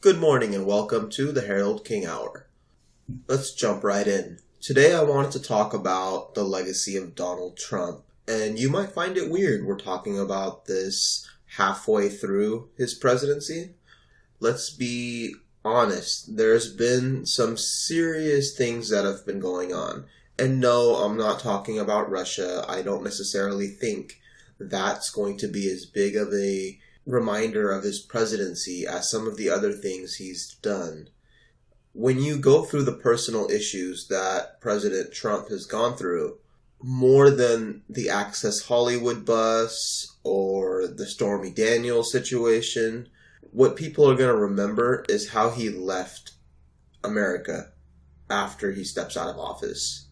Good morning and welcome to the Harold King Hour. Let's jump right in. Today I wanted to talk about the legacy of Donald Trump, and you might find it weird we're talking about this halfway through his presidency. Let's be honest, there's been some serious things that have been going on. And no, I'm not talking about Russia. I don't necessarily think that's going to be as big of a reminder of his presidency as some of the other things he's done. When you go through the personal issues that President Trump has gone through, more than the Access Hollywood bus or the Stormy Daniels situation, what people are going to remember is how he left America after he steps out of office.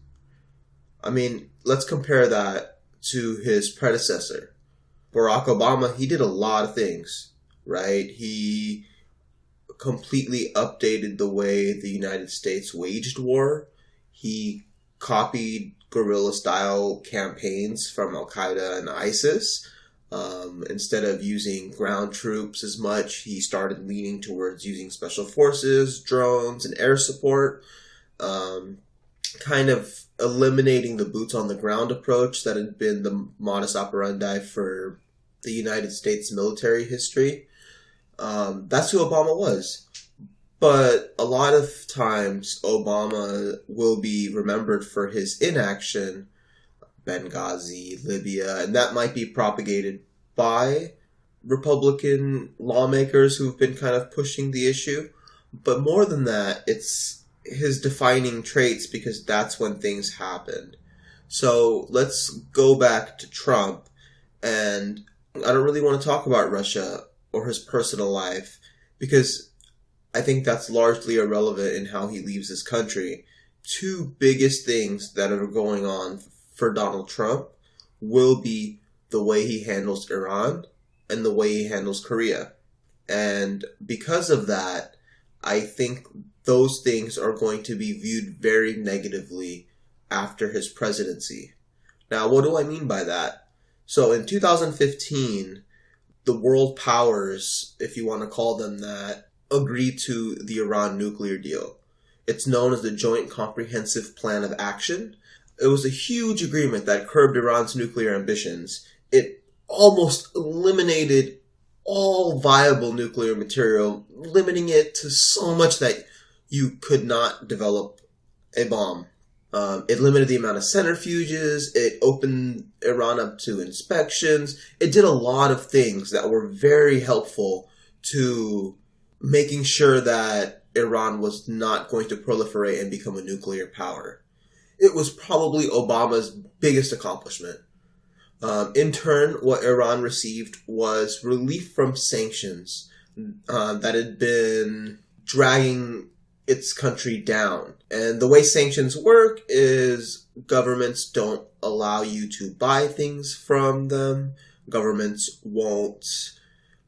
I mean, let's compare that to his predecessor. Barack Obama, he did a lot of things, right? He completely updated the way the United States waged war. He copied guerrilla-style campaigns from Al-Qaeda and ISIS. Instead of using ground troops as much, he started leaning towards using special forces, drones, and air support. Kind of eliminating the boots-on-the-ground approach that had been the modus operandi for the United States military history. That's who Obama was. But a lot of times, Obama will be remembered for his inaction, Benghazi, Libya, and that might be propagated by Republican lawmakers who've been kind of pushing the issue. But more than that, it's his defining traits because that's when things happened. So let's go back to Trump, and I don't really want to talk about Russia or his personal life because I think that's largely irrelevant in how he leaves his country. Two biggest things that are going on for Donald Trump will be the way he handles Iran and the way he handles Korea. And because of that, I think those things are going to be viewed very negatively after his presidency. Now, what do I mean by that? So in 2015, the world powers, if you want to call them that, agreed to the Iran nuclear deal. It's known as the Joint Comprehensive Plan of Action. It was a huge agreement that curbed Iran's nuclear ambitions. It almost eliminated all viable nuclear material, limiting it to so much that you could not develop a bomb. It limited the amount of centrifuges. It opened Iran up to inspections. It did a lot of things that were very helpful to making sure that Iran was not going to proliferate and become a nuclear power. It was probably Obama's biggest accomplishment. In turn, what Iran received was relief from sanctions that had been dragging its country down. And the way sanctions work is governments don't allow you to buy things from them. Governments won't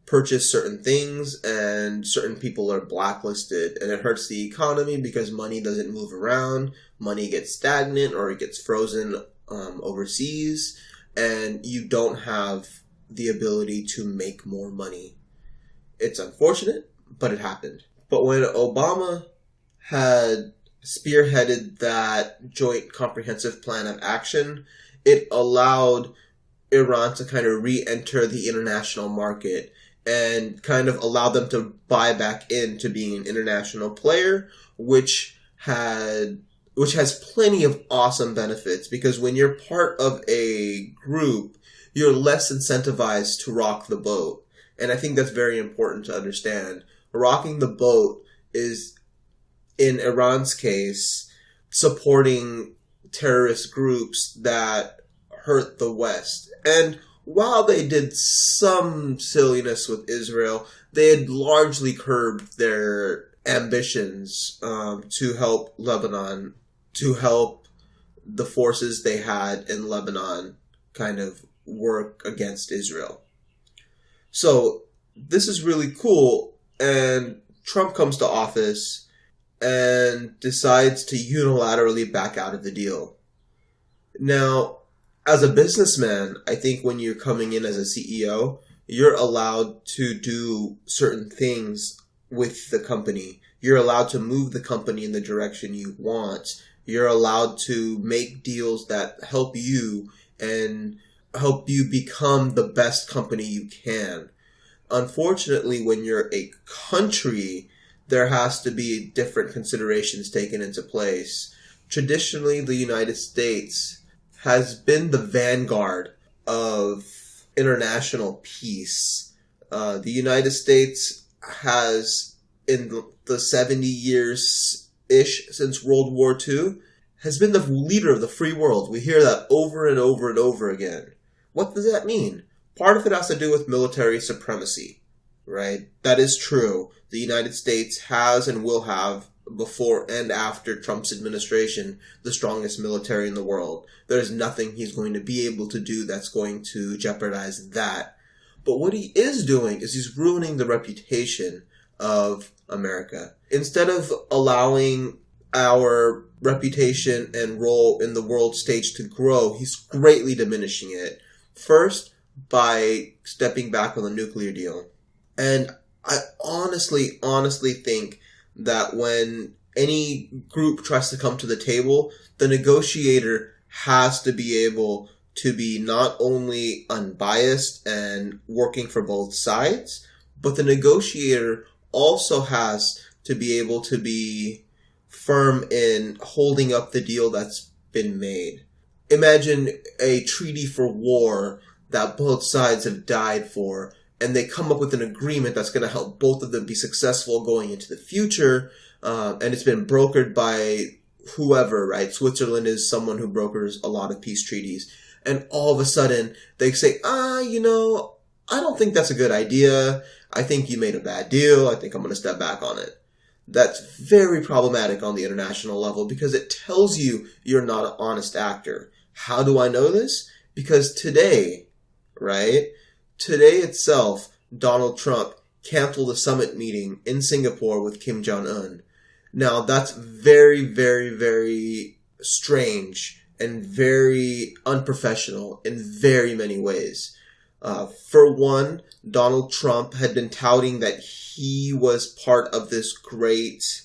purchase certain things, and certain people are blacklisted. And it hurts the economy because money doesn't move around. Money gets stagnant or it gets frozen overseas. And you don't have the ability to make more money. It's unfortunate, but it happened. But when Obama had spearheaded that Joint Comprehensive Plan of Action, it allowed Iran to kind of re-enter the international market and kind of allow them to buy back into being an international player, which has plenty of awesome benefits, because when you're part of a group, you're less incentivized to rock the boat. And I think that's very important to understand. Rocking the boat is, in Iran's case, supporting terrorist groups that hurt the West. And while they did some silliness with Israel, they had largely curbed their ambitions to help Lebanon, to help the forces they had in Lebanon kind of work against Israel. So this is really cool, and Trump comes to office and decides to unilaterally back out of the deal. Now, as a businessman, I think when you're coming in as a CEO, you're allowed to do certain things with the company. You're allowed to move the company in the direction you want. You're allowed to make deals that help you and help you become the best company you can. Unfortunately, when you're a country, there has to be different considerations taken into place. Traditionally, the United States has been the vanguard of international peace. The United States has, in the 70 years-ish since World War II, has been the leader of the free world. We hear that over and over and over again. What does that mean? Part of it has to do with military supremacy, right? That is true. The United States has and will have, before and after Trump's administration, the strongest military in the world. There's nothing he's going to be able to do that's going to jeopardize that. But what he is doing is he's ruining the reputation of America. Instead of allowing our reputation and role in the world stage to grow, he's greatly diminishing it. First, by stepping back on the nuclear deal. And I honestly think that when any group tries to come to the table, the negotiator has to be able to be not only unbiased and working for both sides, but the negotiator also has to be able to be firm in holding up the deal that's been made. Imagine a treaty for war that both sides have died for, and they come up with an agreement that's going to help both of them be successful going into the future, and it's been brokered by whoever, right? Switzerland is someone who brokers a lot of peace treaties. And all of a sudden, they say, I don't think that's a good idea. I think you made a bad deal. I think I'm going to step back on it. That's very problematic on the international level because it tells you you're not an honest actor. How do I know this? Because today, right? Today itself, Donald Trump canceled a summit meeting in Singapore with Kim Jong-un. Now, that's very, very, very strange and very unprofessional in very many ways. For one, Donald Trump had been touting that he was part of this great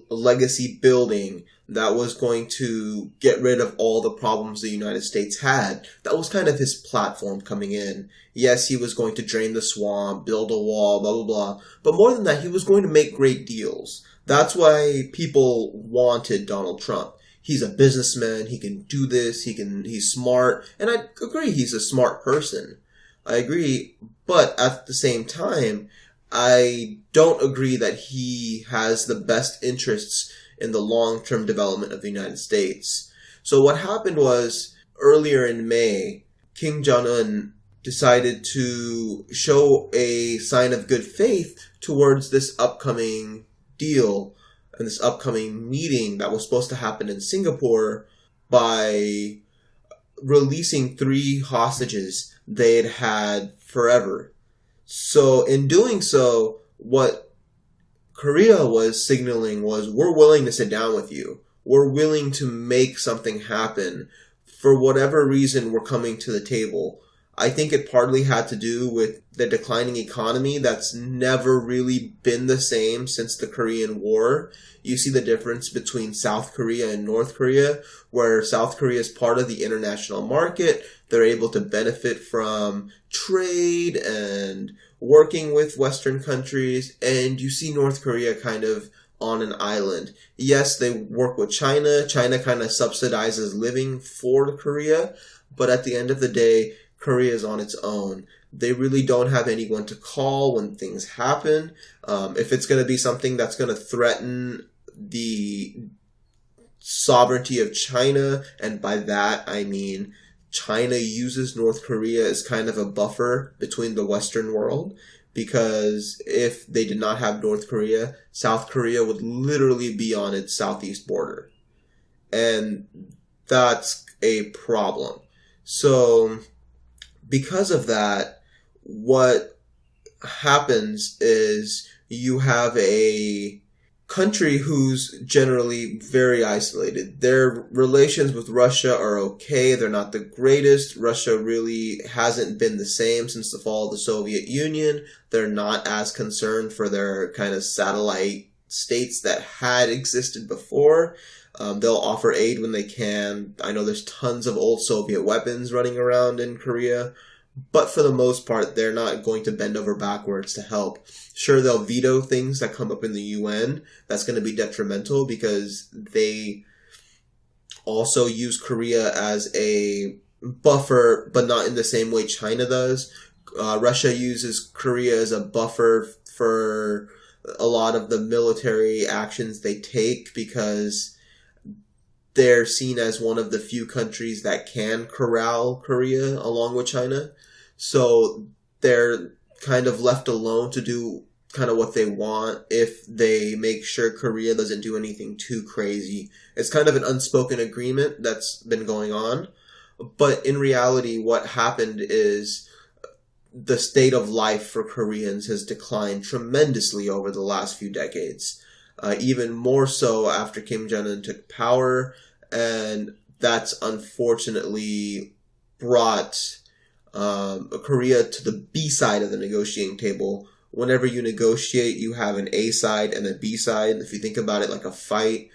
legacy building that was going to get rid of all the problems the United States had. That was kind of his platform coming in. Yes, he was going to drain the swamp, build a wall, blah, blah, blah. But more than that, he was going to make great deals. That's why people wanted Donald Trump. He's a businessman. He can do this. He's smart. And I agree he's a smart person. I agree. But at the same time, I don't agree that he has the best interests in the long-term development of the United States. So what happened was, earlier in May, Kim Jong-un decided to show a sign of good faith towards this upcoming deal and this upcoming meeting that was supposed to happen in Singapore by releasing 3 hostages they had had forever. So in doing so, what Korea was signaling was, we're willing to sit down with you. We're willing to make something happen. For whatever reason, we're coming to the table. I think it partly had to do with the declining economy that's never really been the same since the Korean War. You see the difference between South Korea and North Korea, where South Korea is part of the international market. They're able to benefit from trade and working with Western countries. And you see North Korea kind of on an island. Yes, they work with China. China kind of subsidizes living for Korea. But at the end of the day, Korea is on its own. They really don't have anyone to call when things happen. If it's going to be something that's going to threaten the sovereignty of China, and by that I mean China uses North Korea as kind of a buffer between the Western world, because if they did not have North Korea, South Korea would literally be on its southeast border. And that's a problem. So because of that, what happens is you have a country who's generally very isolated. Their relations with Russia are okay. They're not the greatest. Russia really hasn't been the same since the fall of the Soviet Union. They're not as concerned for their kind of satellite states that had existed before. They'll offer aid when they can. I know there's tons of old Soviet weapons running around in Korea. But for the most part, they're not going to bend over backwards to help. Sure, they'll veto things that come up in the UN. That's going to be detrimental because they also use Korea as a buffer, but not in the same way China does. Russia uses Korea as a buffer for a lot of the military actions they take because they're seen as one of the few countries that can corral Korea along with China. So they're kind of left alone to do kind of what they want if they make sure Korea doesn't do anything too crazy. It's kind of an unspoken agreement that's been going on. But in reality, what happened is the state of life for Koreans has declined tremendously over the last few decades. Even more so after Kim Jong-un took power. And that's unfortunately brought Korea to the B side of the negotiating table. Whenever you negotiate, you have an A side and a B side. If you think about it like a fight,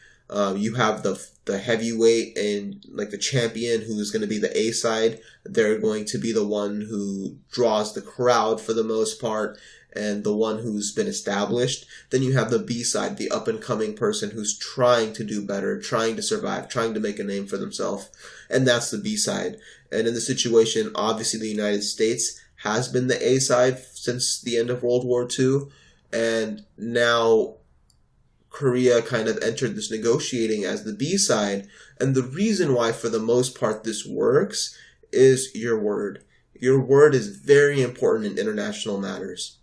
you have the heavyweight and like the champion who's going to be the A side. They're going to be the one who draws the crowd for the most part and the one who's been established. Then you have the B side, the up and coming person who's trying to do better, trying to survive, trying to make a name for themselves. And that's the B side. And in the situation, obviously the United States has been the A side since the end of World War II. And now Korea kind of entered this negotiating as the B side. And the reason why, for the most part, this works is your word. Your word is very important in international matters.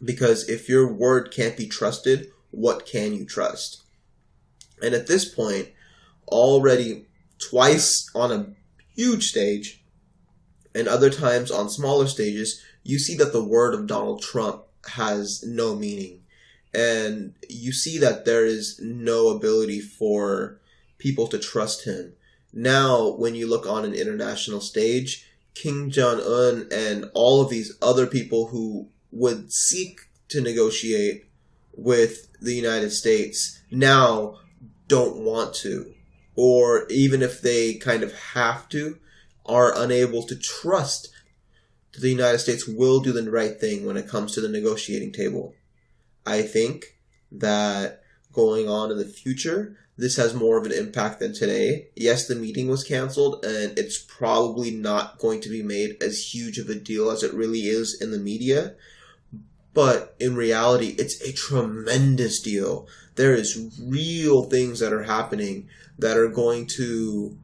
Because if your word can't be trusted, what can you trust? And at this point, already twice on a huge stage, and other times on smaller stages, you see that the word of Donald Trump has no meaning. And you see that there is no ability for people to trust him. Now, when you look on an international stage, Kim Jong-un and all of these other people who would seek to negotiate with the United States now don't want to. Or even if they kind of have to, are unable to trust that the United States will do the right thing when it comes to the negotiating table. I think that going on in the future, this has more of an impact than today. Yes, the meeting was canceled, and it's probably not going to be made as huge of a deal as it really is in the media. But in reality, it's a tremendous deal. There is real things that are happening that are going to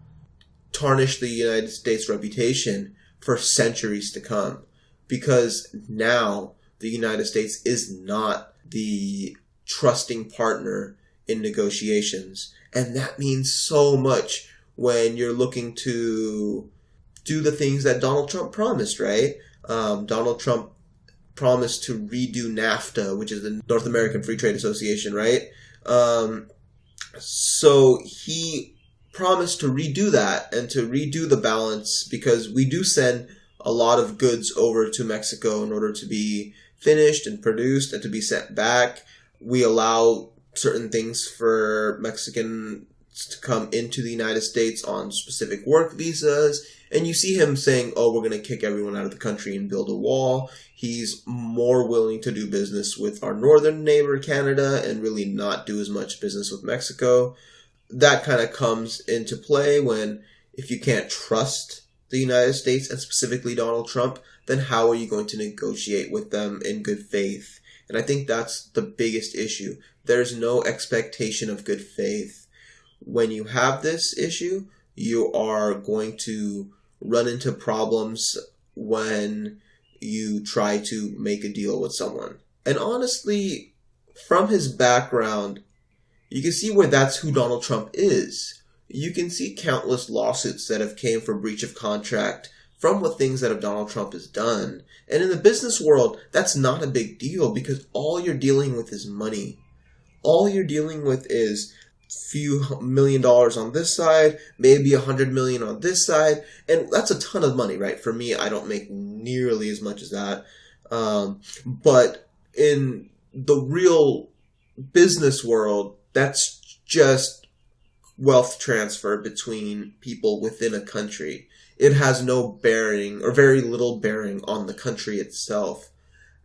tarnish the United States' reputation for centuries to come. Because now the United States is not the trusting partner in negotiations. And that means so much when you're looking to do the things that Donald Trump promised, right? Donald Trump promised to redo NAFTA, which is the North American Free Trade Association, right? So he promised to redo that and to redo the balance because we do send a lot of goods over to Mexico in order to be finished and produced and to be sent back. We allow certain things for Mexicans to come into the United States on specific work visas. And you see him saying, oh, we're going to kick everyone out of the country and build a wall. He's more willing to do business with our northern neighbor, Canada, and really not do as much business with Mexico. That kind of comes into play when if you can't trust the United States and specifically Donald Trump, then how are you going to negotiate with them in good faith? And I think that's the biggest issue. There's no expectation of good faith. When you have this issue, you are going to run into problems when you try to make a deal with someone. And honestly, from his background, you can see where that's who Donald Trump is. You can see countless lawsuits that have came for breach of contract from what things that Donald Trump has done. And in the business world, that's not a big deal because all you're dealing with is money. all you're dealing with is few $1 million on this side, maybe $100 million on this side, and that's a ton of money, right? For me, I don't make nearly as much as that, but in the real business world, that's just wealth transfer between people within a country. It has no bearing, or very little bearing, on the country itself.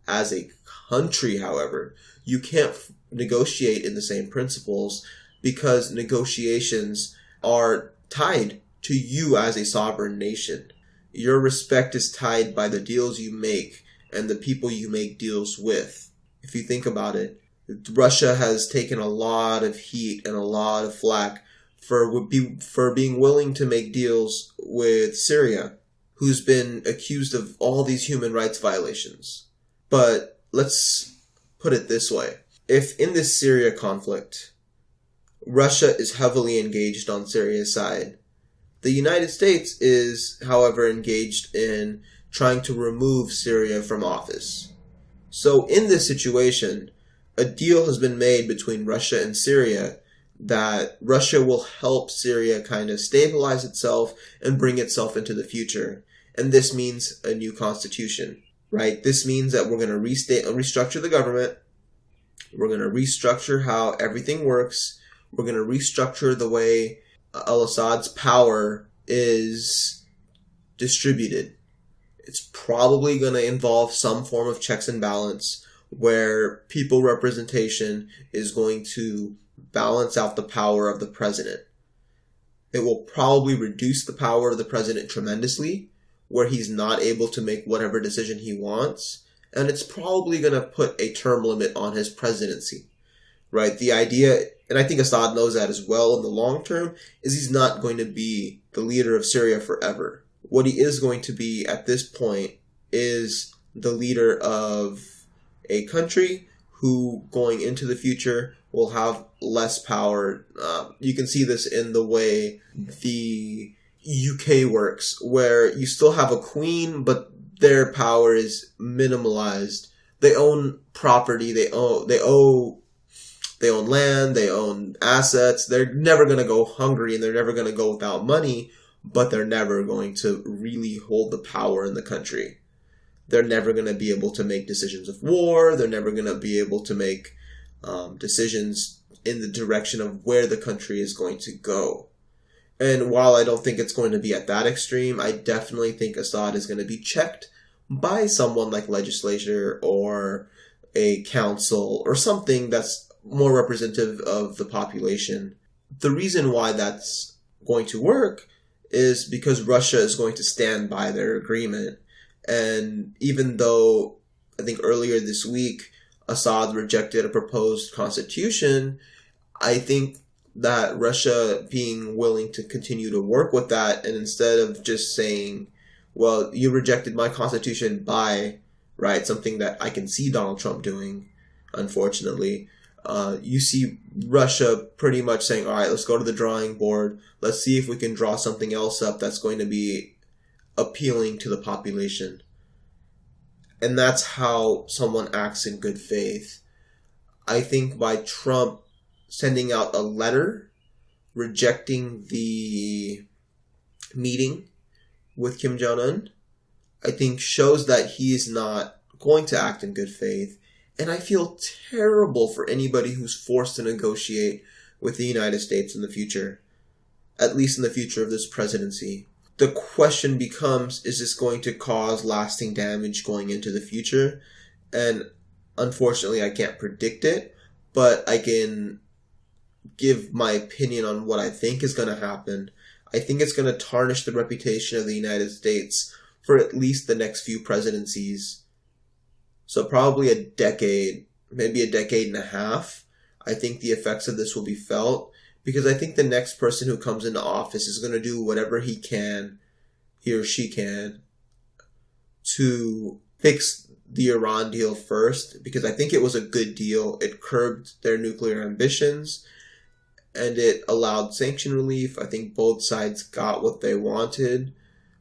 As a country, however, you can't negotiate in the same principles, because negotiations are tied to you as a sovereign nation. Your respect is tied by the deals you make and the people you make deals with. If you think about it, Russia has taken a lot of heat and a lot of flack for being willing to make deals with Syria, who's been accused of all these human rights violations. But let's put it this way. If in this Syria conflict, Russia is heavily engaged on Syria's side, the United States is, however, engaged in trying to remove Syria from office. So in this situation, a deal has been made between Russia and Syria that Russia will help Syria kind of stabilize itself and bring itself into the future. And this means a new constitution, right? This means that we're going to restructure the government. We're going to restructure how everything works. We're going to restructure the way al-Assad's power is distributed. It's probably going to involve some form of checks and balance where people representation is going to balance out the power of the president. It will probably reduce the power of the president tremendously, where he's not able to make whatever decision he wants, and it's probably going to put a term limit on his presidency, right? The idea, and I think Assad knows that as well in the long term, is he's not going to be the leader of Syria forever. What he is going to be at this point is the leader of a country who, going into the future, will have less power. You can see this in the way the UK works, where you still have a queen, but their power is minimalized. They own property, they own land, they own assets. They're never going to go hungry and they're never going to go without money, but they're never going to really hold the power in the country. They're never going to be able to make decisions of war. They're never going to be able to make decisions in the direction of where the country is going to go. And while I don't think it's going to be at that extreme, I definitely think Assad is going to be checked by someone like legislature or a council or something that's more representative of the population. The reason why that's going to work is because Russia is going to stand by their agreement. And even though I think earlier this week Assad rejected a proposed constitution, I think that Russia being willing to continue to work with that, and instead of just saying, well, you rejected my constitution by, right, something that I can see Donald Trump doing, unfortunately, you see Russia pretty much saying, all right, let's go to the drawing board. Let's see if we can draw something else up that's going to be appealing to the population. And that's how someone acts in good faith. I think by Trump sending out a letter rejecting the meeting with Kim Jong-un, I think shows that he's not going to act in good faith. And I feel terrible for anybody who's forced to negotiate with the United States in the future, at least in the future of this presidency. The question becomes, is this going to cause lasting damage going into the future? And unfortunately, I can't predict it, but I can give my opinion on what I think is going to happen. I think it's going to tarnish the reputation of the United States for at least the next few presidencies. So probably a decade, maybe a decade and a half. I think the effects of this will be felt, because I think the next person who comes into office is going to do whatever he or she can, to fix the Iran deal first, because I think it was a good deal. It curbed their nuclear ambitions, and it allowed sanction relief. I think both sides got what they wanted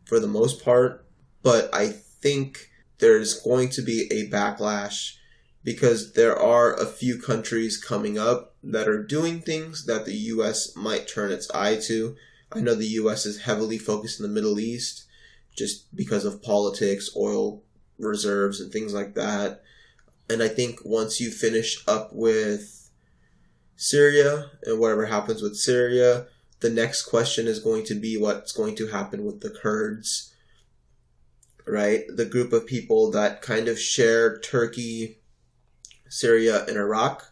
for the most part, but I think there's going to be a backlash because there are a few countries coming up that are doing things that the U.S. might turn its eye to. I know the U.S. is heavily focused in the Middle East just because of politics, oil reserves, and things like that. And I think once you finish up with Syria and whatever happens with Syria, the next question is going to be what's going to happen with the Kurds, right? The group of people that kind of share Turkey, Syria, and Iraq,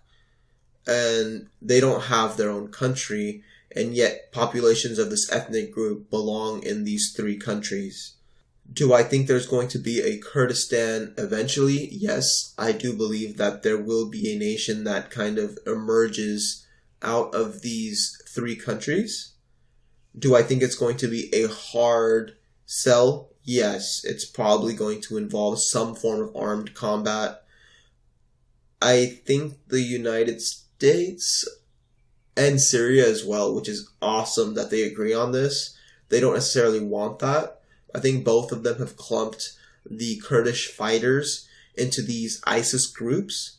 and they don't have their own country, and yet populations of this ethnic group belong in these three countries. Do I think there's going to be a Kurdistan eventually? Yes, I do believe that there will be a nation that kind of emerges out of these three countries. Do I think it's going to be a hard sell? Yes, it's probably going to involve some form of armed combat. I think the United States and Syria as well, which is awesome that they agree on this. They don't necessarily want that. I think both of them have clumped the Kurdish fighters into these ISIS groups.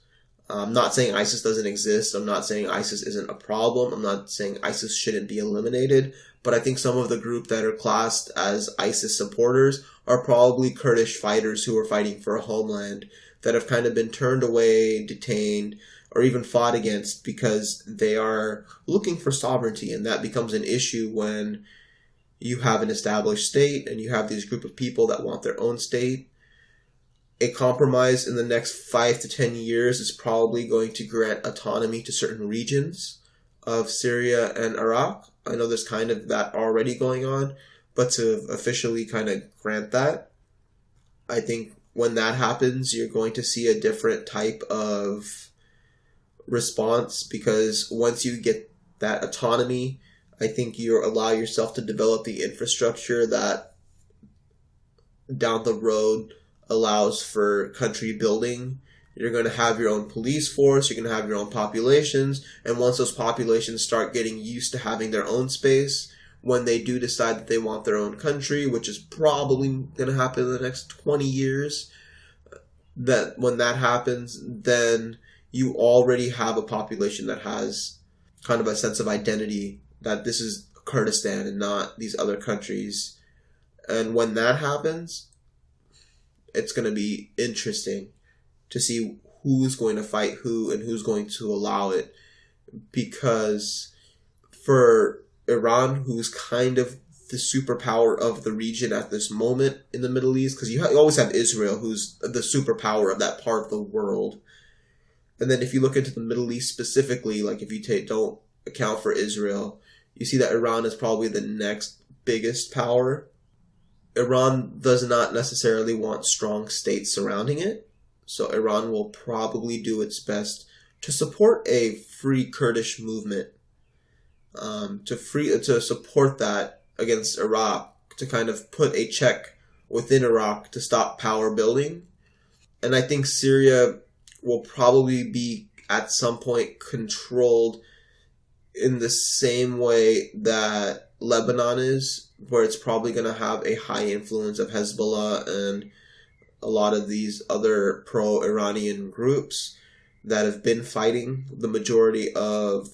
I'm not saying ISIS doesn't exist. I'm not saying ISIS isn't a problem. I'm not saying ISIS shouldn't be eliminated. But I think some of the group that are classed as ISIS supporters are probably Kurdish fighters who are fighting for a homeland that have kind of been turned away, detained, or even fought against because they are looking for sovereignty. And that becomes an issue when you have an established state and you have these group of people that want their own state. A compromise in the next 5 to 10 years is probably going to grant autonomy to certain regions of Syria and Iraq. I know there's kind of that already going on, but to officially kind of grant that, I think when that happens, you're going to see a different type of response, because once you get that autonomy, I think you allow yourself to develop the infrastructure that down the road allows for country building. You're going to have your own police force, you're going to have your own populations, and once those populations start getting used to having their own space, when they do decide that they want their own country, which is probably going to happen in the next 20 years, that when that happens, then you already have a population that has kind of a sense of identity that this is Kurdistan and not these other countries. And when that happens, it's going to be interesting to see who's going to fight who and who's going to allow it. Because for Iran, who's kind of the superpower of the region at this moment in the Middle East, because you always have Israel, who's the superpower of that part of the world. And then if you look into the Middle East specifically, like if you don't account for Israel, you see that Iran is probably the next biggest power. Iran does not necessarily want strong states surrounding it, so Iran will probably do its best to support a free Kurdish movement, to support that against Iraq, to kind of put a check within Iraq to stop power building. And I think Syria will probably be at some point controlled in the same way that Lebanon is, where it's probably going to have a high influence of Hezbollah and a lot of these other pro-Iranian groups that have been fighting the majority of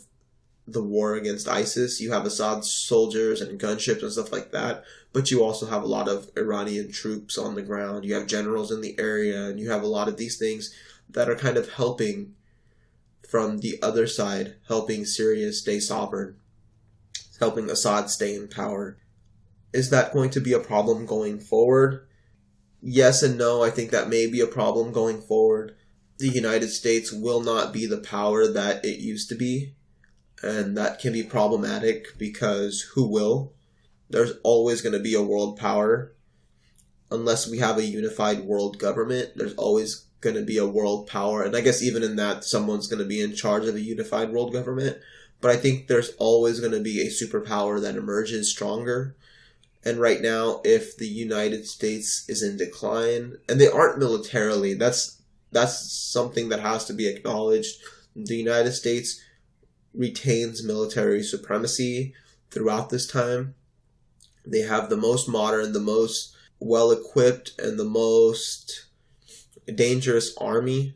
the war against ISIS. You have Assad's soldiers and gunships and stuff like that, but you also have a lot of Iranian troops on the ground. You have generals in the area, and you have a lot of these things that are kind of helping from the other side, helping Syria stay sovereign, helping Assad stay in power. Is that going to be a problem going forward? Yes and no. I think that may be a problem going forward. The United States will not be the power that it used to be, and that can be problematic because who will? There's always going to be a world power. Unless we have a unified world government, there's always going to be a world power. And I guess even in that, someone's going to be in charge of a unified world government. But I think there's always going to be a superpower that emerges stronger. And right now, if the United States is in decline, and they aren't militarily, that's something that has to be acknowledged. The United States retains military supremacy throughout this time. They have the most modern, the most well-equipped, and the most dangerous army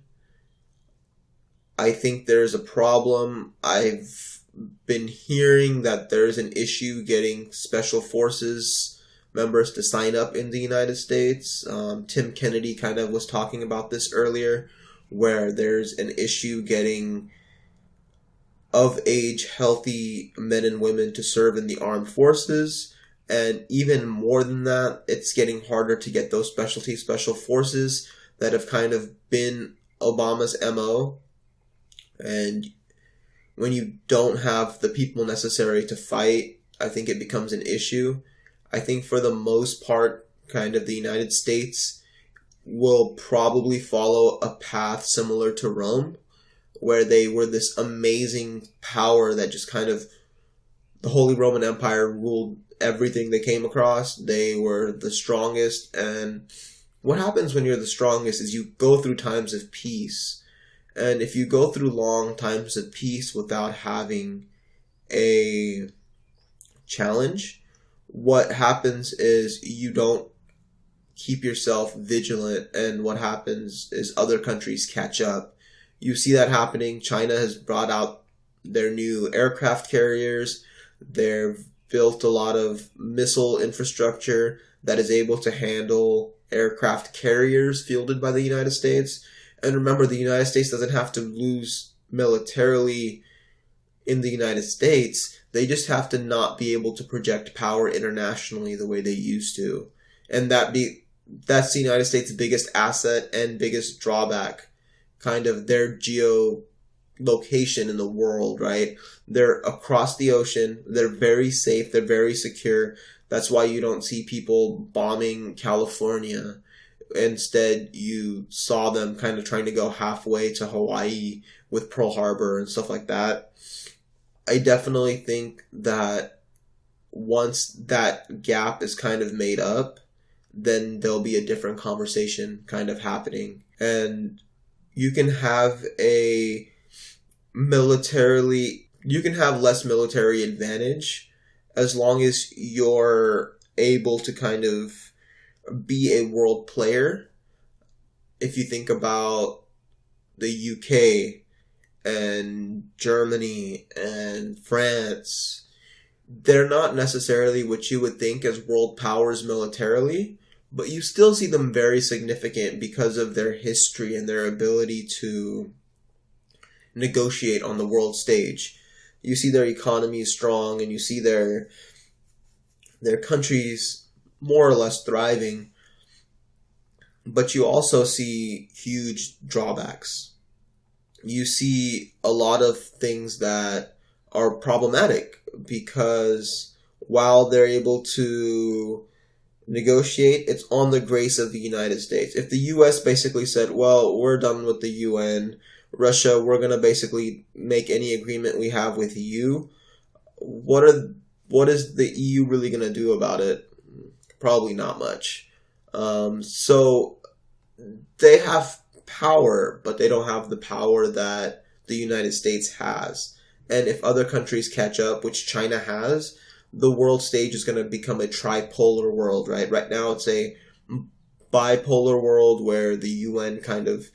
I think there's a problem. I've been hearing that there's an issue getting special forces members to sign up in the United States. Tim Kennedy kind of was talking about this earlier, where there's an issue getting of age, healthy men and women to serve in the armed forces. And even more than that, it's getting harder to get those special forces that have kind of been Obama's MO. And when you don't have the people necessary to fight, I think it becomes an issue. I think for the most part, kind of the United States will probably follow a path similar to Rome, where they were this amazing power that just kind of, the Holy Roman Empire ruled everything they came across. They were the strongest, and what happens when you're the strongest is you go through times of peace. And if you go through long times of peace without having a challenge, what happens is you don't keep yourself vigilant, and what happens is other countries catch up. You see that happening. China has brought out their new aircraft carriers. They've built a lot of missile infrastructure that is able to handle aircraft carriers fielded by the United States. And remember, the United States doesn't have to lose militarily in the United States. They just have to not be able to project power internationally the way they used to. And that's the United States' biggest asset and biggest drawback. Kind of their geolocation in the world, right? They're across the ocean. They're very safe. They're very secure. That's why you don't see people bombing California. Instead, you saw them kind of trying to go halfway to Hawaii with Pearl Harbor and stuff like that. I definitely think that once that gap is kind of made up, then there'll be a different conversation kind of happening. And you can have less military advantage as long as you're able to kind of be a world player. If you think about the UK and Germany and France, they're not necessarily what you would think as world powers militarily, but you still see them very significant because of their history and their ability to negotiate on the world stage. You see their economy is strong, and you see their countries more or less thriving, but you also see huge drawbacks. You see a lot of things that are problematic because while they're able to negotiate, it's on the grace of the United States. If the US basically said, well, we're done with the UN, Russia, we're going to basically make any agreement we have with you, what is the EU really going to do about it? Probably not much. So they have power, but they don't have the power that the United States has. And if other countries catch up, which China has, the world stage is going to become a tripolar world, right? Right now it's a bipolar world where the UN kind of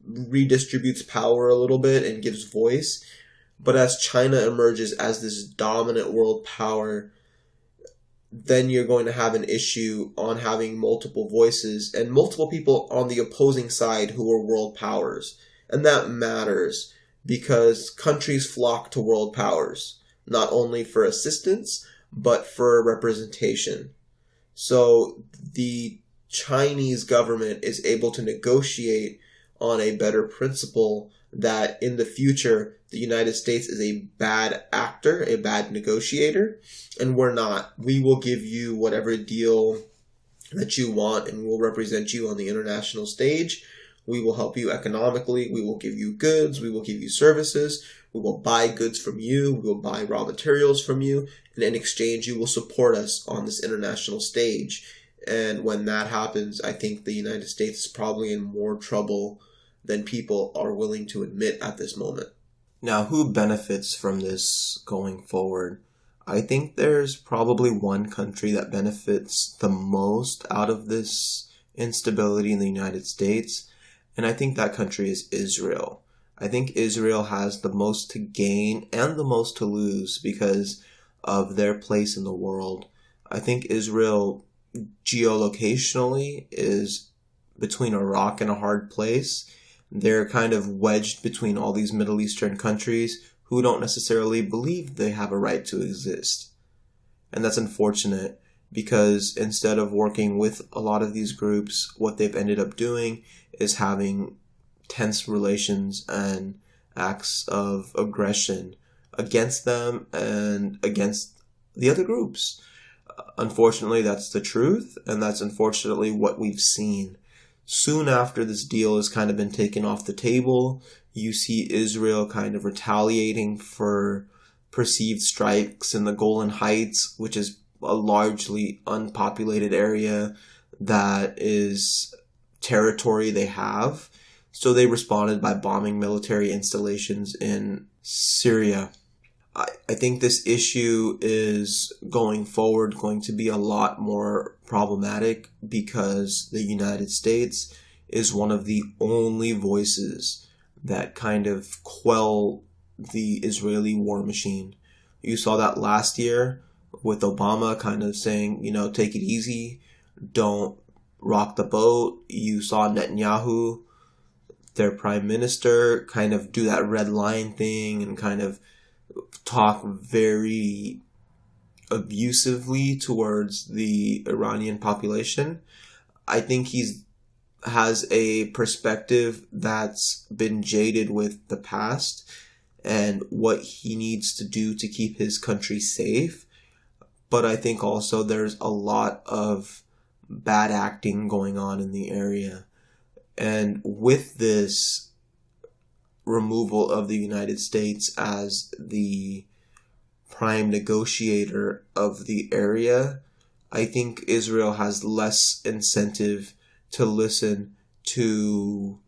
redistributes power a little bit and gives voice. But as China emerges as this dominant world power, then you're going to have an issue on having multiple voices and multiple people on the opposing side who are world powers. And that matters because countries flock to world powers, not only for assistance, but for representation. So the Chinese government is able to negotiate on a better principle that in the future, the United States is a bad actor, a bad negotiator, and we're not. We will give you whatever deal that you want, and we will represent you on the international stage. We will help you economically. We will give you goods. We will give you services. We will buy goods from you. We will buy raw materials from you. And in exchange, you will support us on this international stage. And when that happens, I think the United States is probably in more trouble than people are willing to admit at this moment. Now, who benefits from this going forward? I think there's probably one country that benefits the most out of this instability in the United States, and I think that country is Israel. I think Israel has the most to gain and the most to lose because of their place in the world. I think Israel geolocationally is between a rock and a hard place. They're kind of wedged between all these Middle Eastern countries who don't necessarily believe they have a right to exist. And that's unfortunate because instead of working with a lot of these groups, what they've ended up doing is having tense relations and acts of aggression against them and against the other groups. Unfortunately, that's the truth, and that's unfortunately what we've seen. Soon after this deal has kind of been taken off the table, you see Israel kind of retaliating for perceived strikes in the Golan Heights, which is a largely unpopulated area that is territory they have. So they responded by bombing military installations in Syria. I think this issue is going forward going to be a lot more problematic because the United States is one of the only voices that kind of quell the Israeli war machine. You saw that last year with Obama kind of saying, take it easy, don't rock the boat. You saw Netanyahu, their prime minister, kind of do that red line thing and kind of talk very abusively towards the Iranian population. I think has a perspective that's been jaded with the past and what he needs to do to keep his country safe. But I think also there's a lot of bad acting going on in the area. And with this removal of the United States as the prime negotiator of the area, I think Israel has less incentive to listen to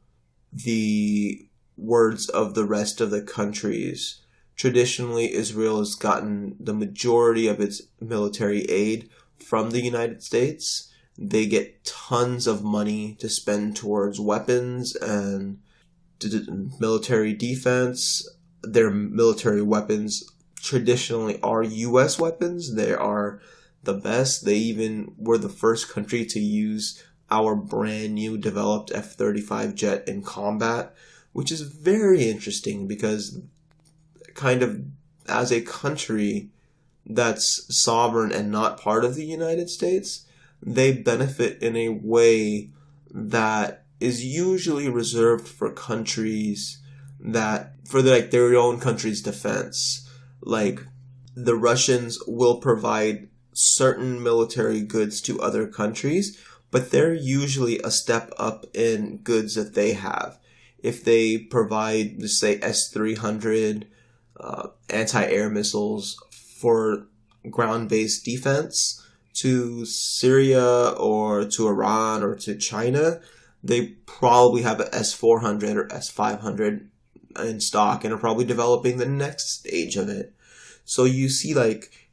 the words of the rest of the countries. Traditionally, Israel has gotten the majority of its military aid from the United States. They get tons of money to spend towards weapons and military defense. Their military weapons traditionally are U.S. weapons. They are the best. They even were the first country to use our brand new developed F-35 jet in combat, which is very interesting because kind of as a country that's sovereign and not part of the United States, they benefit in a way that is usually reserved for countries that, for their own country's defense. Like, the Russians will provide certain military goods to other countries, but they're usually a step up in goods that they have. If they provide, let's say, S-300 anti-air missiles for ground-based defense to Syria or to Iran or to China, they probably have an S-400 or S-500 in stock and are probably developing the next stage of it. So you see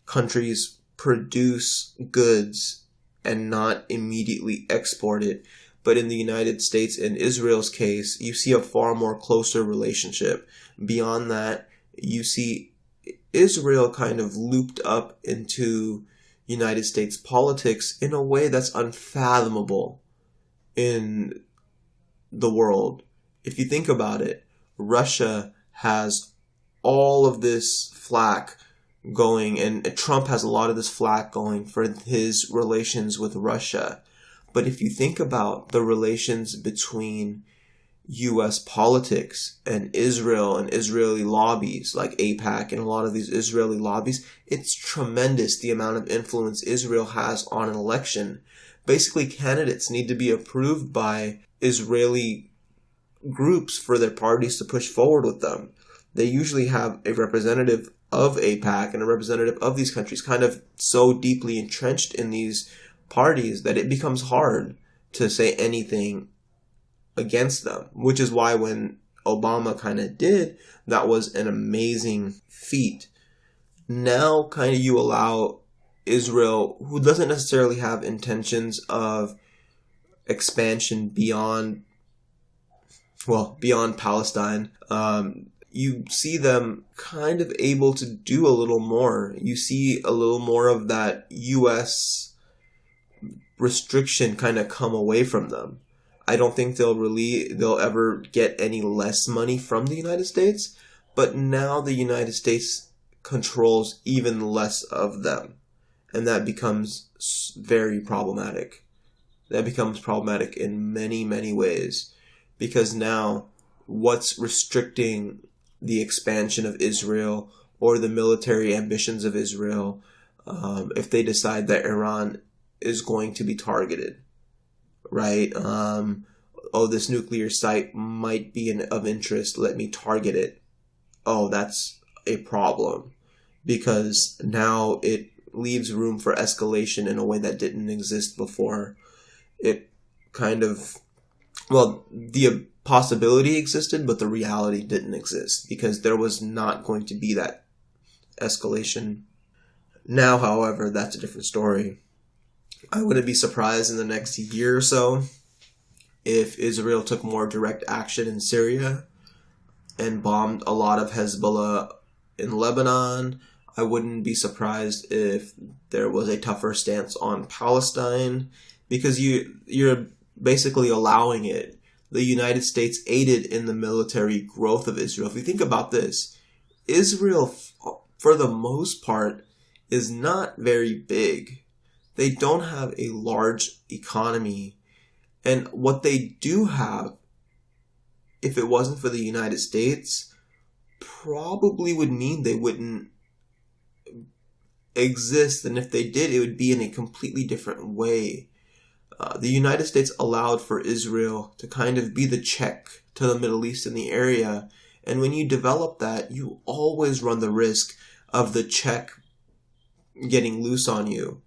countries produce goods and not immediately export it. But in the United States, in Israel's case, you see a far more closer relationship. Beyond that, you see Israel kind of looped up into United States politics in a way that's unfathomable in the world. If you think about it, Russia has all of this flack going, and Trump has a lot of this flack going for his relations with Russia. But if you think about the relations between U.S. politics and Israel and Israeli lobbies like AIPAC and a lot of these Israeli lobbies, it's tremendous the amount of influence Israel has on an election. Basically, candidates need to be approved by Israeli groups for their parties to push forward with them. They usually have a representative of AIPAC and a representative of these countries kind of so deeply entrenched in these parties that it becomes hard to say anything against them, which is why when Obama kind of did, that was an amazing feat. Now kind of you allow Israel, who doesn't necessarily have intentions of expansion beyond well, beyond Palestine, you see them kind of able to do a little more. You see a little more of that U.S. restriction kind of come away from them. I don't think they'll ever get any less money from the United States, but now the United States controls even less of them, and that becomes very problematic. That becomes problematic in many, many ways, because now what's restricting the expansion of Israel or the military ambitions of Israel, if they decide that Iran is going to be targeted, right? Oh, this nuclear site might be of interest. Let me target it. Oh, that's a problem, because now it leaves room for escalation in a way that didn't exist before. It kind of, well, the possibility existed, but the reality didn't exist, because there was not going to be that escalation. Now, however, that's a different story. I wouldn't be surprised in the next year or so if Israel took more direct action in Syria and bombed a lot of Hezbollah in Lebanon. I wouldn't be surprised if there was a tougher stance on Palestine, because you're basically allowing it. The United States aided in the military growth of Israel. If you think about this, Israel, for the most part, is not very big. They don't have a large economy. And what they do have, if it wasn't for the United States, probably would mean they wouldn't exist. And if they did, it would be in a completely different way. The United States allowed for Israel to kind of be the check to the Middle East in the area. And when you develop that, you always run the risk of the check getting loose on you.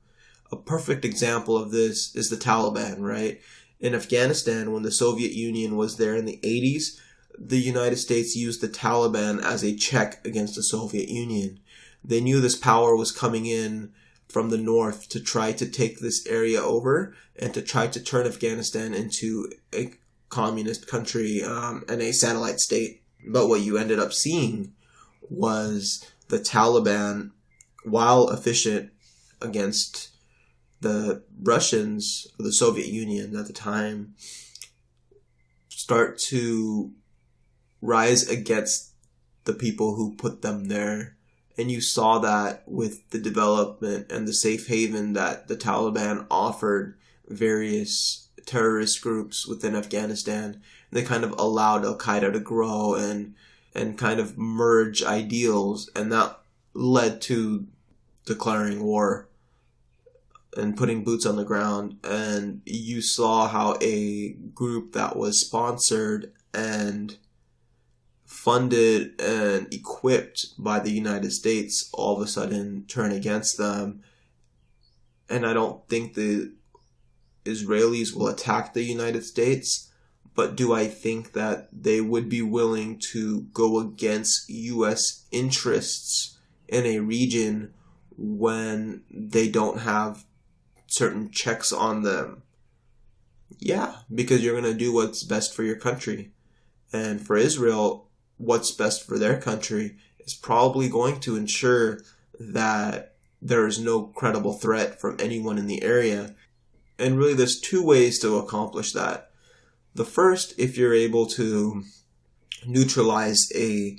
A perfect example of this is the Taliban, right? In Afghanistan, when the Soviet Union was there in the 80s, the United States used the Taliban as a check against the Soviet Union. They knew this power was coming in from the north to try to take this area over and to try to turn Afghanistan into a communist country and a satellite state. But what you ended up seeing was the Taliban, while efficient against the Russians, the Soviet Union at the time, start to rise against the people who put them there. And you saw that with the development and the safe haven that the Taliban offered various terrorist groups within Afghanistan. They kind of allowed Al-Qaeda to grow and kind of merge ideals, and that led to declaring war and putting boots on the ground. And you saw how a group that was sponsored and funded and equipped by the United States all of a sudden turn against them. And I don't think the Israelis will attack the United States, but do I think that they would be willing to go against U.S. interests in a region when they don't have certain checks on them? Yeah, because you're going to do what's best for your country. And for Israel, what's best for their country is probably going to ensure that there is no credible threat from anyone in the area. And really, there's two ways to accomplish that. The first, if you're able to neutralize a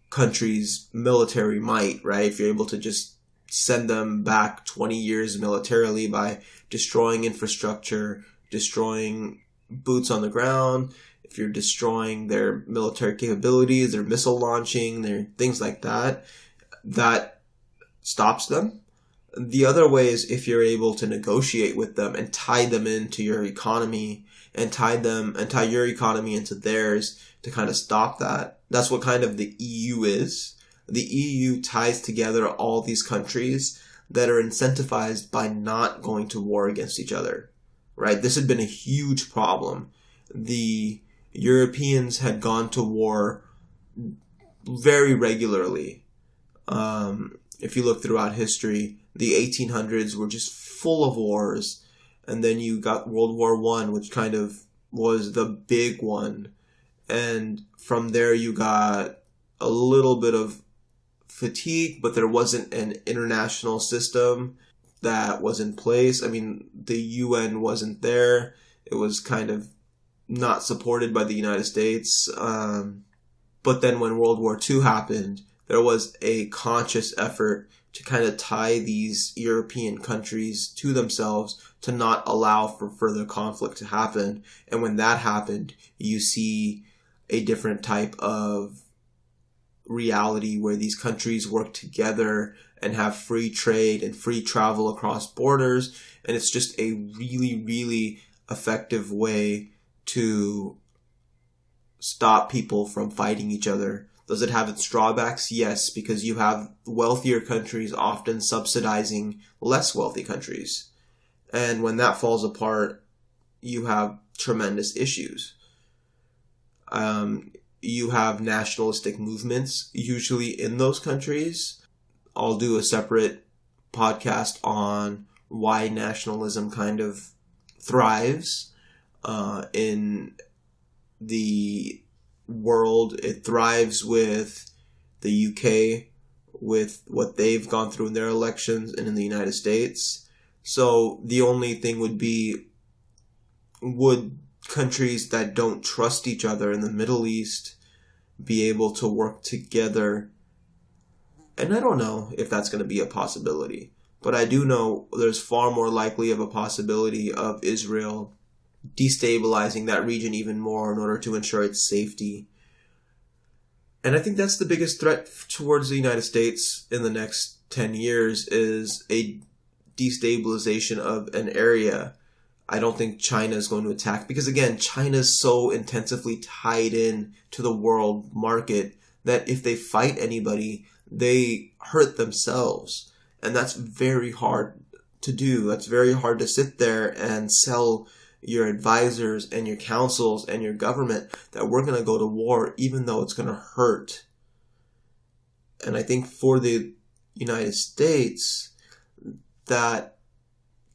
country's military might, right? If you're able to just send them back 20 years militarily by destroying infrastructure, destroying boots on the ground, if you're destroying their military capabilities, their missile launching, their things like that, that stops them. The other way is if you're able to negotiate with them and tie them into your economy and tie your economy into theirs to kind of stop that. That's what kind of the EU is. The EU ties together all these countries that are incentivized by not going to war against each other, right? This had been a huge problem. The Europeans had gone to war very regularly. If you look throughout history, the 1800s were just full of wars. And then you got World War I, which kind of was the big one. And from there you got a little bit of fatigue, but there wasn't an international system that was in place. I mean, the UN wasn't there. It was kind of not supported by the United States. But then when World War II happened, there was a conscious effort to kind of tie these European countries to themselves to not allow for further conflict to happen. And when that happened, you see a different type of reality where these countries work together and have free trade and free travel across borders. And it's just a really, really effective way to stop people from fighting each other. Does it have its drawbacks? Yes, because you have wealthier countries often subsidizing less wealthy countries. And when that falls apart, you have tremendous issues. You have nationalistic movements usually in those countries. I'll do a separate podcast on why nationalism kind of thrives in the world. It thrives with the UK, with what they've gone through in their elections, and in the United States. So the only thing would be, would countries that don't trust each other in the Middle East be able to work together? And I don't know if that's going to be a possibility, but I do know there's far more likely of a possibility of Israel destabilizing that region even more in order to ensure its safety. And I think that's the biggest threat towards the United States in the next 10 years is a destabilization of an area. I don't think China is going to attack because, again, China is so intensively tied in to the world market that if they fight anybody, they hurt themselves. And that's very hard to do. That's very hard to sit there and sell your advisors and your councils and your government that we're going to go to war even though it's going to hurt. And I think for the United States, that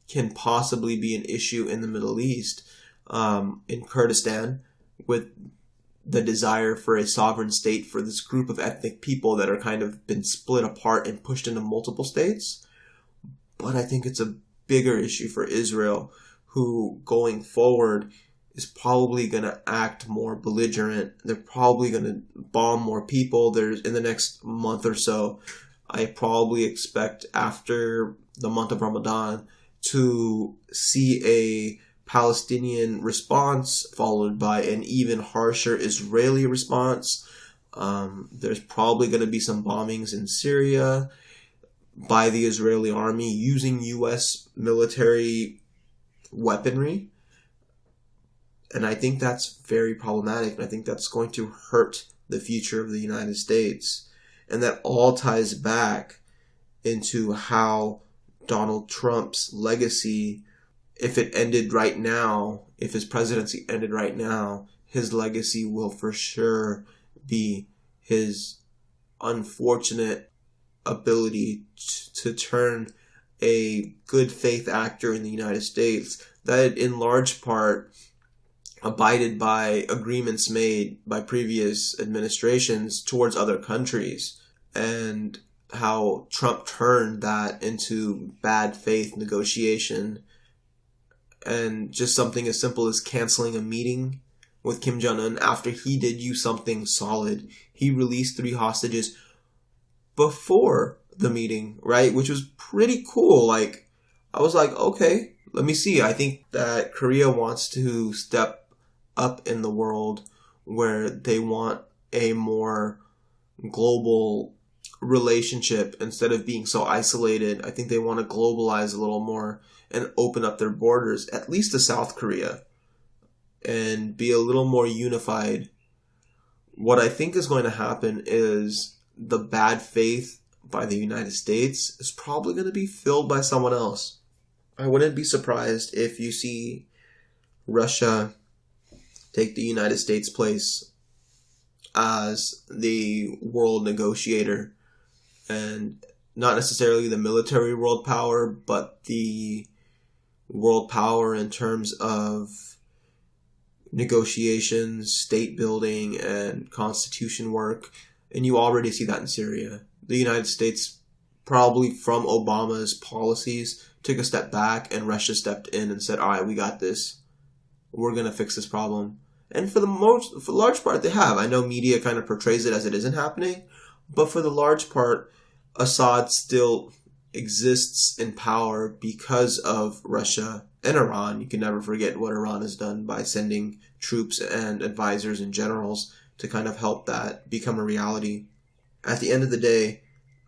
can possibly be an issue in the Middle East, in Kurdistan, with the desire for a sovereign state for this group of ethnic people that are kind of been split apart and pushed into multiple states. But I think it's a bigger issue for Israel, who going forward is probably going to act more belligerent. They're probably going to bomb more people. There's in the next month or so, I probably expect after the month of Ramadan to see a Palestinian response followed by an even harsher Israeli response. There's probably going to be some bombings in Syria by the Israeli army using U.S. military weaponry. And I think that's very problematic. And I think that's going to hurt the future of the United States. And that all ties back into how Donald Trump's legacy, if it ended right now, if his presidency ended right now, his legacy will for sure be his unfortunate ability to turn a good faith actor in the United States that in large part abided by agreements made by previous administrations towards other countries, and how Trump turned that into bad faith negotiation. And just something as simple as canceling a meeting with Kim Jong-un after he did use something solid. He released 3 hostages before the meeting, right? Which was pretty cool. Like, I was like, okay, let me see. I think that Korea wants to step up in the world where they want a more global relationship instead of being so isolated. I think they want to globalize a little more and open up their borders, at least to South Korea, and be a little more unified. What I think is going to happen is the bad faith by the United States is probably going to be filled by someone else. I wouldn't be surprised if you see Russia take the United States' place as the world negotiator, and not necessarily the military world power, but the world power in terms of negotiations, state building, and constitution work. And you already see that in Syria. The United States, probably from Obama's policies, took a step back, and Russia stepped in and said, all right, we got this. We're going to fix this problem. And for the large part, they have. I know media kind of portrays it as it isn't happening, but for the large part, Assad still exists in power because of Russia and Iran. You can never forget what Iran has done by sending troops and advisors and generals to kind of help that become a reality. At the end of the day,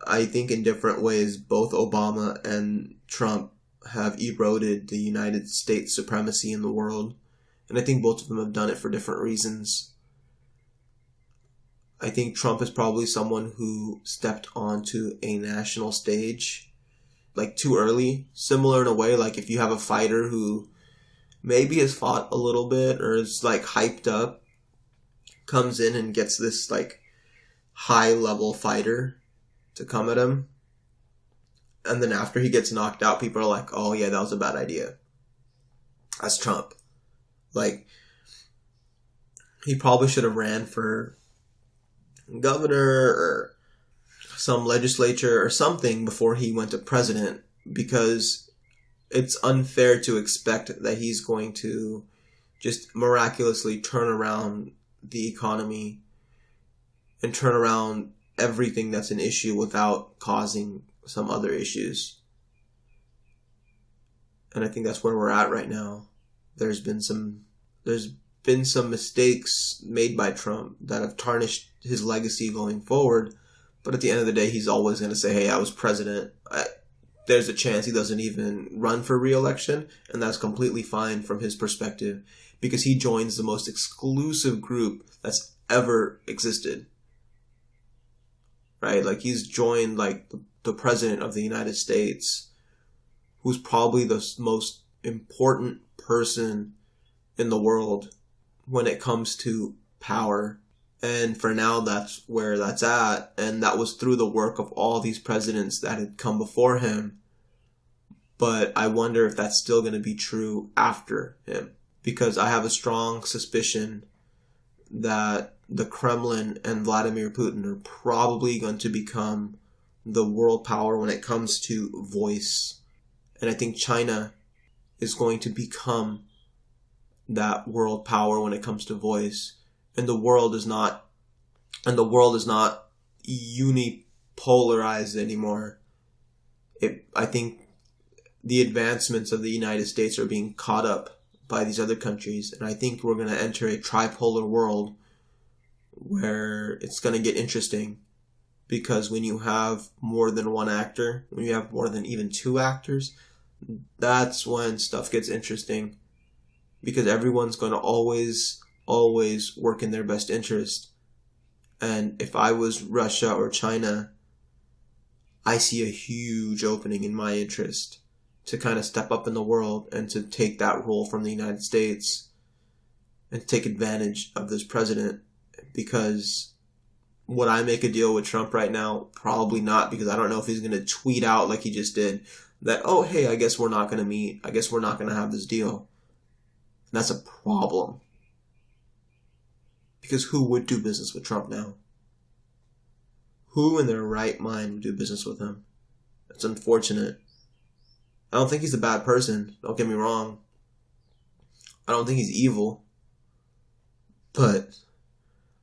I think in different ways, both Obama and Trump have eroded the United States supremacy in the world. And I think both of them have done it for different reasons. I think Trump is probably someone who stepped onto a national stage like too early. Similar in a way, like if you have a fighter who maybe has fought a little bit or is like hyped up, comes in and gets this like high level fighter to come at him. And then after he gets knocked out, people are like, oh yeah, that was a bad idea. That's Trump. Like, he probably should have ran for governor or some legislature or something before he went to president, because it's unfair to expect that he's going to just miraculously turn around the economy and turn around everything that's an issue without causing some other issues. And I think that's where we're at right now. There's been some mistakes made by Trump that have tarnished his legacy going forward. But at the end of the day, he's always going to say, hey, I was president. There's a chance he doesn't even run for re-election. And that's completely fine from his perspective, because he joins the most exclusive group that's ever existed. Right? Like, he's joined like the president of the United States, who's probably the most important person in the world when it comes to power. And for now, that's where that's at. And that was through the work of all these presidents that had come before him. But I wonder if that's still going to be true after him, because I have a strong suspicion that the Kremlin and Vladimir Putin are probably going to become the world power when it comes to voice. And I think China is going to become that world power when it comes to voice. And the world is not unipolarized anymore. I think the advancements of the United States are being caught up by these other countries. And I think we're going to enter a tripolar world where it's going to get interesting. Because when you have more than one actor, when you have more than even two actors, that's when stuff gets interesting. Because everyone's going to always work in their best interest. And if I was Russia or China, I see a huge opening in my interest to kind of step up in the world and to take that role from the United States and take advantage of this president. Because would I make a deal with Trump right now? Probably not, because I don't know if he's going to tweet out like he just did that, oh, hey, I guess we're not going to meet. I guess we're not going to have this deal. And that's a problem. Because who would do business with Trump now? Who in their right mind would do business with him? It's unfortunate. I don't think he's a bad person. Don't get me wrong. I don't think he's evil. But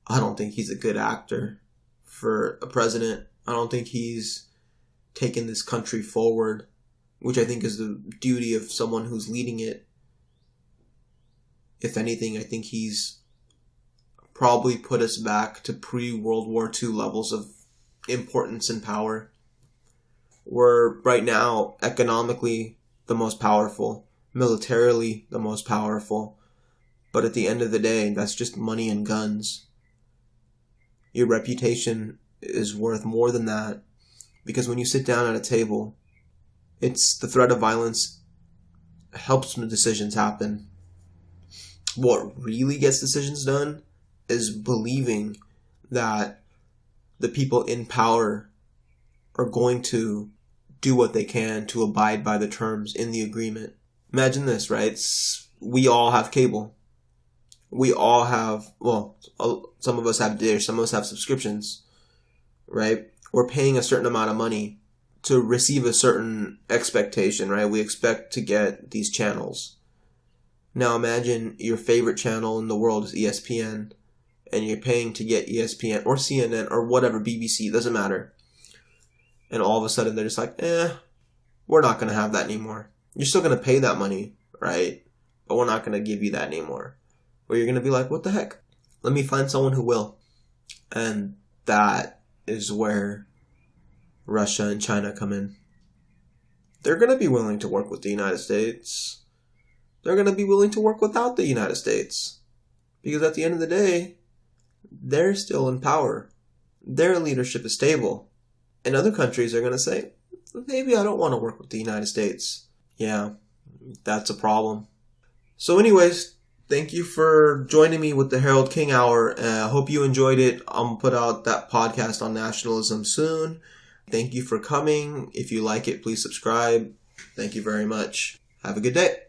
I don't think he's a good actor for a president. I don't think he's taken this country forward, which I think is the duty of someone who's leading it. If anything, I think he's probably put us back to pre-World War II levels of importance and power. We're right now economically the most powerful, militarily the most powerful, but at the end of the day, that's just money and guns. Your reputation is worth more than that, because when you sit down at a table, it's the threat of violence helps decisions happen. What really gets decisions done is believing that the people in power are going to do what they can to abide by the terms in the agreement. Imagine this, right? We all have cable. we all have, well, some of us have dish, some of us have subscriptions, right? We're paying a certain amount of money to receive a certain expectation, right? We expect to get these channels. Now imagine your favorite channel in the world is ESPN, and you're paying to get ESPN or CNN or whatever, BBC, doesn't matter. And all of a sudden they're just like, we're not going to have that anymore. You're still going to pay that money, right? But we're not going to give you that anymore. Or you're going to be like, what the heck? Let me find someone who will. And that is where Russia and China come in. They're going to be willing to work with the United States. They're going to be willing to work without the United States. Because at the end of the day, they're still in power. Their leadership is stable. And other countries are going to say, maybe I don't want to work with the United States. Yeah, that's a problem. So anyways, thank you for joining me with the Harold King Hour. I hope you enjoyed it. I'm going to put out that podcast on nationalism soon. Thank you for coming. If you like it, please subscribe. Thank you very much. Have a good day.